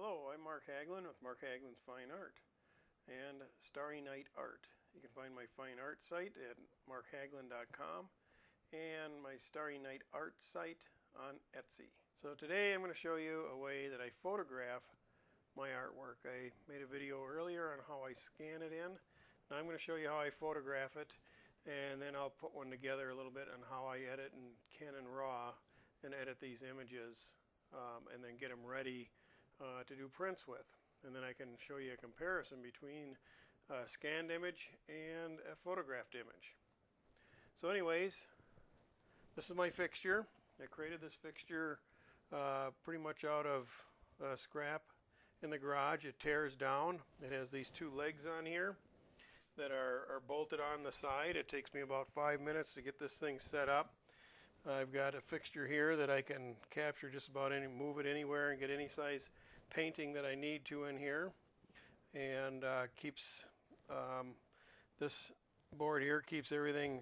Hello, I'm Mark Haglund with Mark Haglund's Fine Art and Starry Nite Art. You can find my fine art site at markhaglund.com and my Starry Nite Art site on Etsy. So today I'm going to show you a way that I photograph my artwork. I made a video earlier on how I scan it in. Now I'm going to show you how I photograph it, and then I'll put one together a little bit on how I edit in Canon RAW and edit these images and then get them ready to do prints with. And then I can show you a comparison between a scanned image and a photographed image. So anyways, this is my fixture. I created this fixture pretty much out of scrap in the garage. It tears down. It has these two legs on here that are bolted on the side. It takes me about 5 minutes to get this thing set up. I've got a fixture here that I can capture just about move it anywhere and get any size painting that I need to in here, and keeps this board here keeps everything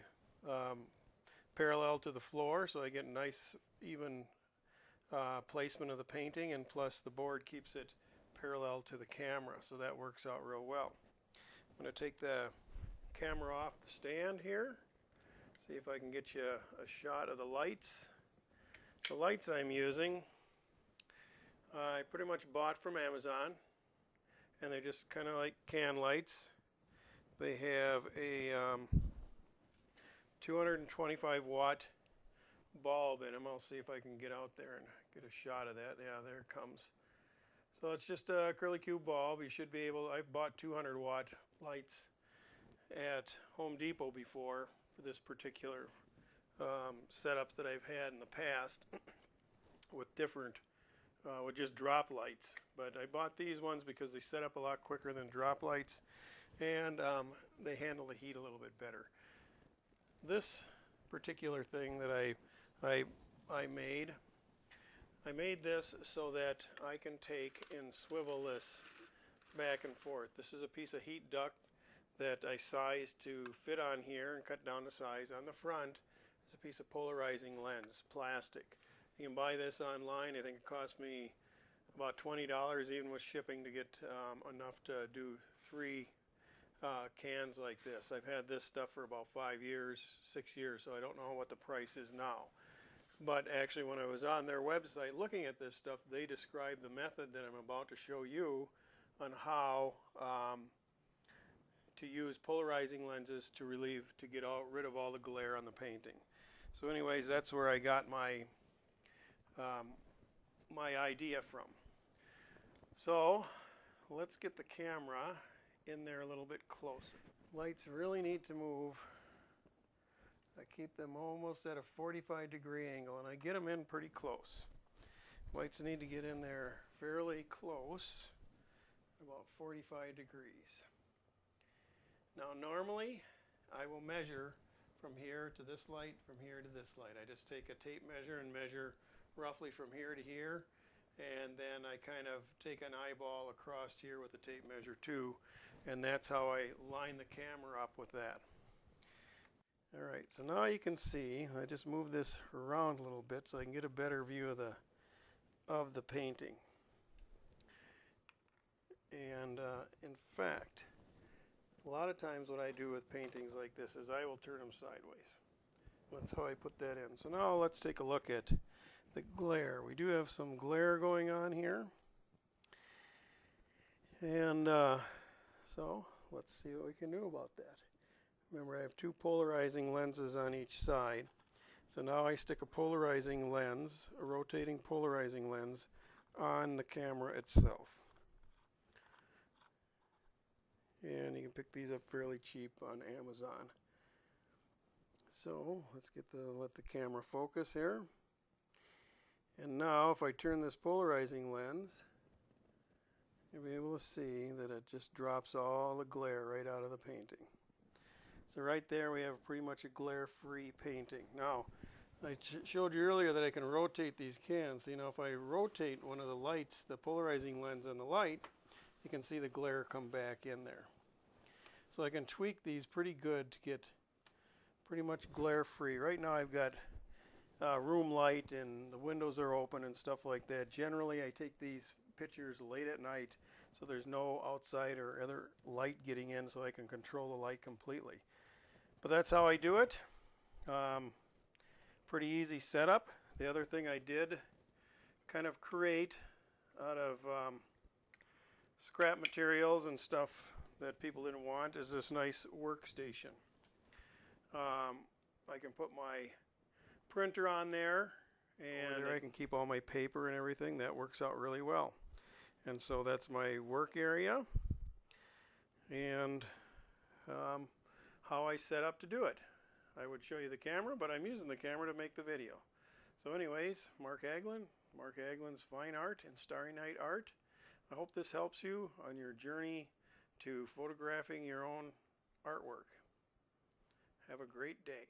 parallel to the floor, so I get nice even placement of the painting, and plus the board keeps it parallel to the camera, so that works out real well. I'm going to take the camera off the stand here. See if I can get you a shot of the lights. The lights I'm using, I pretty much bought from Amazon, and they're just kind of like can lights. They have a 225 watt bulb in them. I'll see if I can get out there and get a shot of that. Yeah, there it comes. So it's just a curly cube bulb. You should be able, I've bought 200 watt lights at Home Depot before for this particular setup that I've had in the past with different with just drop lights. But I bought these ones because they set up a lot quicker than drop lights, and they handle the heat a little bit better. This particular thing that I made this so that I can take and swivel this back and forth. This is a piece of heat duct that I sized to fit on here and cut down the size. On the front is a piece of polarizing lens, plastic. You can buy this online. I think it cost me about $20 even with shipping to get enough to do 3 cans like this. I've had this stuff for about 5 years, 6 years, so I don't know what the price is now. But actually when I was on their website looking at this stuff, they described the method that I'm about to show you on how to use polarizing lenses to get rid of all the glare on the painting. So anyways, that's where I got my my idea from. So let's get the camera in there a little bit closer. Lights really need to move. I keep them almost at a 45-degree angle, and I get them in pretty close. Lights need to get in there fairly close, about 45 degrees. Now normally I will measure from here to this light, from here to this light. I just take a tape measure and measure roughly from here to here, and then I kind of take an eyeball across here with the tape measure too, and that's how I line the camera up with that. Alright, so now you can see, I just move this around a little bit so I can get a better view of the painting. And in fact, a lot of times what I do with paintings like this is I will turn them sideways. That's how I put that in. So now let's take a look at the glare. We do have some glare going on here. And so let's see what we can do about that. Remember, I have 2 polarizing lenses on each side. So now I stick a polarizing lens, a rotating polarizing lens, on the camera itself. And you can pick these up fairly cheap on Amazon. So let's let the camera focus here. And now if I turn this polarizing lens, you'll be able to see that it just drops all the glare right out of the painting. So right there we have pretty much a glare-free painting. Now I showed you earlier that I can rotate these cans. You know, if I rotate one of the lights, the polarizing lens on the light, you can see the glare come back in there. So I can tweak these pretty good to get pretty much glare free. Right now I've got room light and the windows are open and stuff like that. Generally I take these pictures late at night, so there's no outside or other light getting in, so I can control the light completely. But that's how I do it. Pretty easy setup. The other thing I did kind of create out of scrap materials and stuff that people didn't want is this nice workstation. I can put my printer on there, and there I can keep all my paper and everything. That works out really well. And so that's my work area, and how I set up to do it. I would show you the camera, but I'm using the camera to make the video. So anyways, Mark Haglund, Mark Haglund's Fine Art and Starry Nite Art. I hope this helps you on your journey to photographing your own artwork. Have a great day.